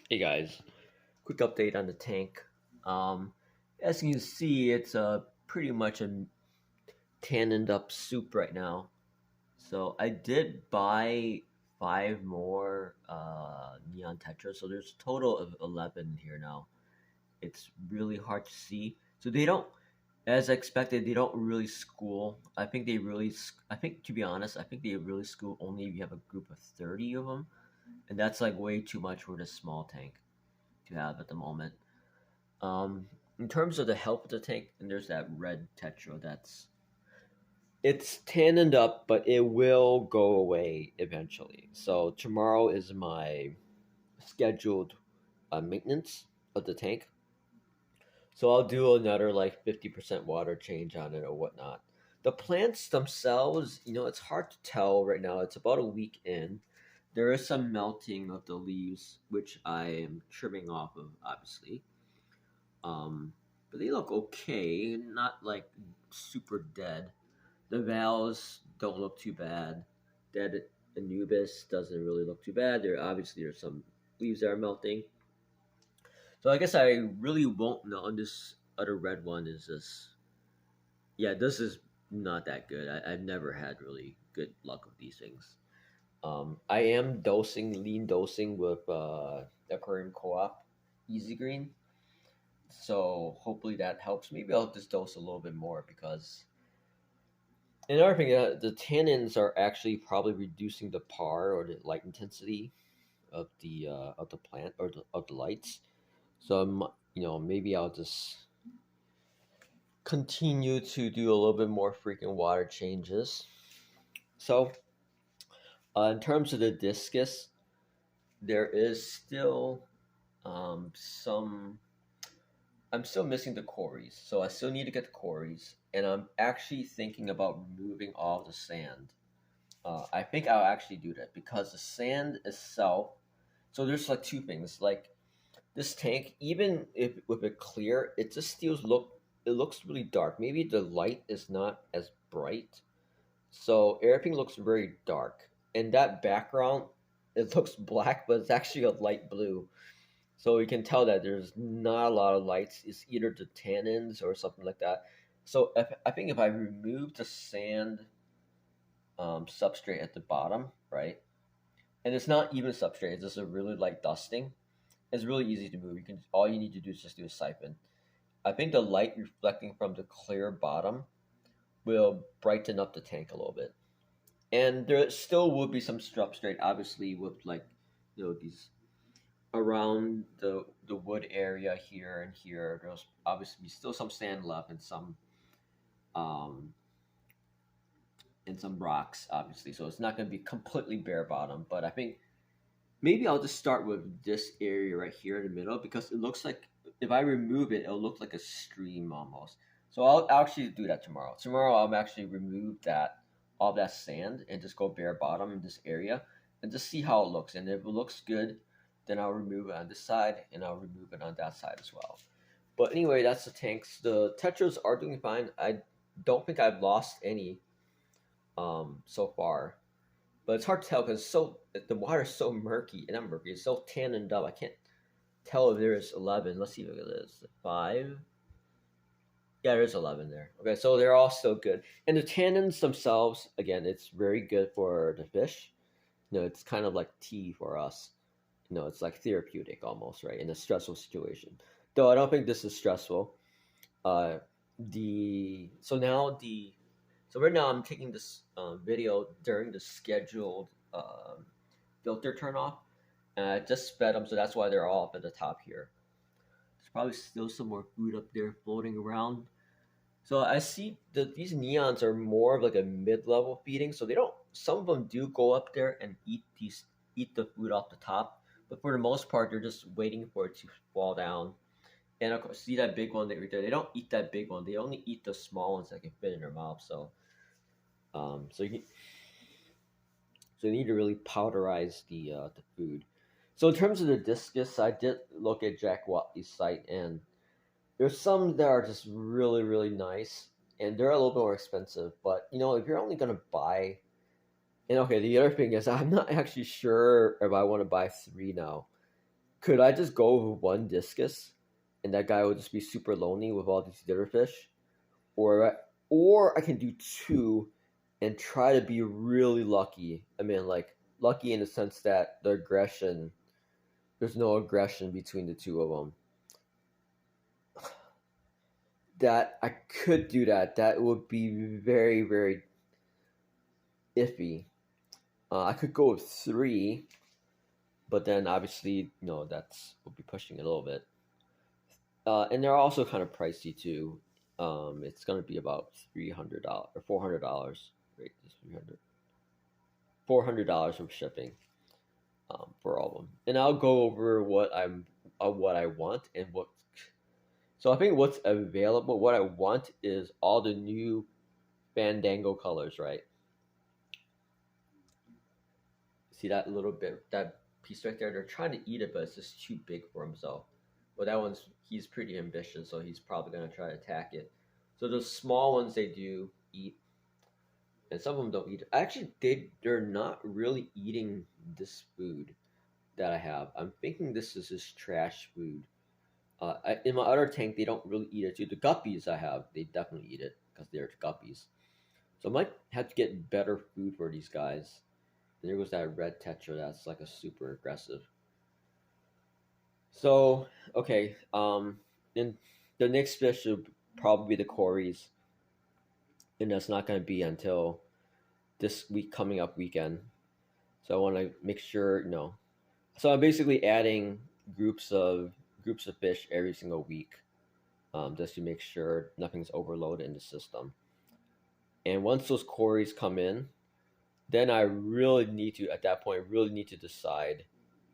Hey guys, quick update on the tank. Um, as you can see, it's pretty much a tanned up soup right now. So I did buy five more neon tetras, so there's a total of 11 here now. It's really hard to see. So they don't, as expected, they don't really school. I think to be honest, I think they really school only if you have a group of 30 of them, and that's like way too much for this small tank to have at the moment. In terms of the health of the tank, and there's that red tetra that's it's tanned up, but it will go away eventually. So tomorrow is my scheduled maintenance of the tank. So I'll do another like 50% water change on it or whatnot. The plants themselves, it's hard to tell right now. It's about a week in. There is some melting of the leaves, which I am trimming off of, obviously. But they look okay, not like super dead. The Vals don't look too bad. Dead Anubis doesn't really look too bad. There's some leaves that are melting. So I guess I really won't know. And this other red one is just yeah, this is not that good. I've never had really good luck with these things. I am lean dosing with Aquarium Co-op Easy Green. So hopefully that helps. Maybe I'll just dose a little bit more because another thing, the tannins are actually probably reducing the par or the light intensity of the plant or of the lights. So maybe I'll just continue to do a little bit more frequent water changes. So in terms of the discus, there is still some I'm still missing the Corys, so I still need to get the Corys, and I'm actually thinking about removing all the sand. I think I'll actually do that because the sand itself. So there's like two things. Like this tank, even if with it clear, it just still look. It looks really dark. Maybe the light is not as bright, so everything looks very dark. And that background, it looks black, but it's actually a light blue. So you can tell that there's not a lot of lights. It's either the tannins or something like that. So I think if I remove the sand substrate at the bottom, right, and it's not even substrate; it's just a really light dusting. It's really easy to move. All you need to do is just do a siphon. I think the light reflecting from the clear bottom will brighten up the tank a little bit, and there still will be some substrate, obviously, with like these around the wood area here and here. There's obviously still some sand left um and some rocks, obviously. So it's not going to be completely bare bottom, but I think maybe I'll just start with this area right here in the middle because it looks like if I remove it, it'll look like a stream almost. So I'll actually do that tomorrow. Tomorrow I'll actually remove that all that sand and just go bare bottom in this area and just see how it looks. And if it looks good, then I'll remove it on this side and I'll remove it on that side as well. But anyway, that's the tanks. The tetras are doing fine. I don't think I've lost any so far, but it's hard to tell because the water is so murky, and not murky. It's so tan and dull. I can't tell if there is 11. Let's see if it is 5. Yeah, there's 11 there. Okay, so they're all still good. And the tannins themselves, again, it's very good for the fish. It's kind of like tea for us. It's like therapeutic almost, right? In a stressful situation. Though I don't think this is stressful. Uh, the so now the so right now I'm taking this video during the scheduled filter turn off, and I just sped them, so that's why they're all up at the top here. There's probably still some more food up there floating around. So I see that these neons are more of like a mid-level feeding, so they don't. Some of them do go up there and eat the food off the top, but for the most part, they're just waiting for it to fall down. And of course, see that big one that right there. They don't eat that big one. They only eat the small ones that can fit in their mouth. Um, so you so you need to really powderize the food. So in terms of the discus, I did look at Jack Watley's site, and there's some that are just really really nice, and they're a little bit more expensive. But if you're only gonna buy, and okay, the other thing is I'm not actually sure if I want to buy three now Could I just go with one Discus, and that guy would just be super lonely with all these other fish, or I can do two, and try to be really lucky. I mean, like lucky in the sense that there's no aggression between the two of them. That I could do that. That would be very, very iffy. I could go with three, but then obviously, no, that's we'll be pushing it a little bit. And they're also kind of pricey too. It's gonna be about $300 or $400. Wait, just 300. $400 from shipping for all of them. And I'll go over what I want and what. So I think what's available, what I want is all the new Fandango colors, right? See that little bit, that piece right there? They're trying to eat it, but it's just too big for him. So, well, he's pretty ambitious, so he's probably gonna try to attack it. So those small ones they do eat, and some of them don't eat. Actually, they're not really eating this food that I have. I'm thinking this is just trash food. In my other tank, they don't really eat it too. The guppies I have, they definitely eat it because they're guppies. So I might have to get better food for these guys. And there goes that red tetra. That's like a super aggressive. So okay, then the next fish should probably be the Corys, and that's not going to be until this week coming up weekend. So I want to make sure no. So I'm basically adding groups of fish every single week, just to make sure nothing's overloaded in the system. And once those Corys come in, then I really need to at that point really need to decide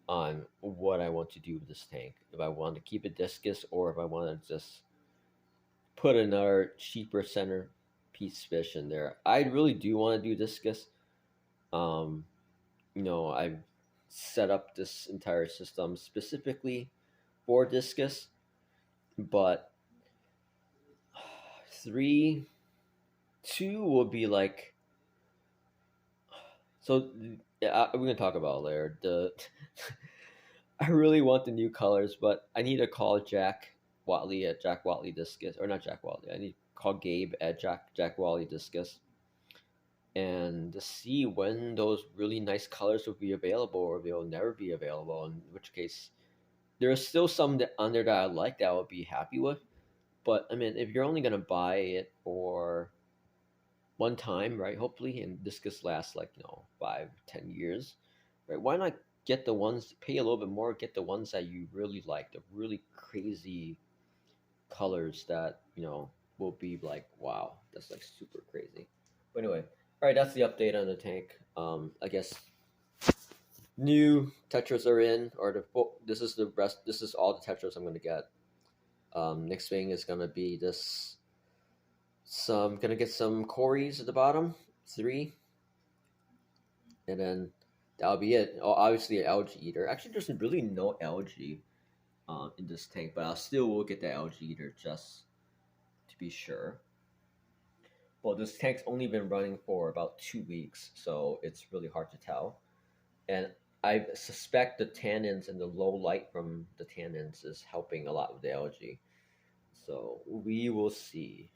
on what I want to do with this tank. If I want to keep a Discus or if I want to just put another cheaper center piece fish in there. I really do want to do Discus. Um, I've set up this entire system specifically for Discus, but three, two will be like so. Yeah, we're gonna talk about it later. The I really want the new colors, but I need to call Jack Watley at Jack Watley Discus, or not Jack Watley. I need to call Gabe at Jack Watley Discus, and to see when those really nice colors will be available, or they'll never be available. In which case, there are still some that on there that I like that I would be happy with. But I mean, if you're only gonna buy it for one time, right? Hopefully, and Discus lasts like 5, 10 years, right? Why not get the ones pay a little bit more, get the ones that you really like, the really crazy colors that will be like wow, that's like super crazy. But anyway, all right, that's the update on the tank. I guess new tetras are in, or this is the rest. This is all the tetras I'm gonna get. Next thing is gonna be this. Some gonna get some Corys at the bottom, three, and then that'll be it. Oh, obviously an algae eater. Actually, there's really no algae in this tank, but I still will get the algae eater just to be sure. Well, this tank's only been running for about 2 weeks, so it's really hard to tell. And I suspect the tannins and the low light from the tannins is helping a lot with the algae. So we will see.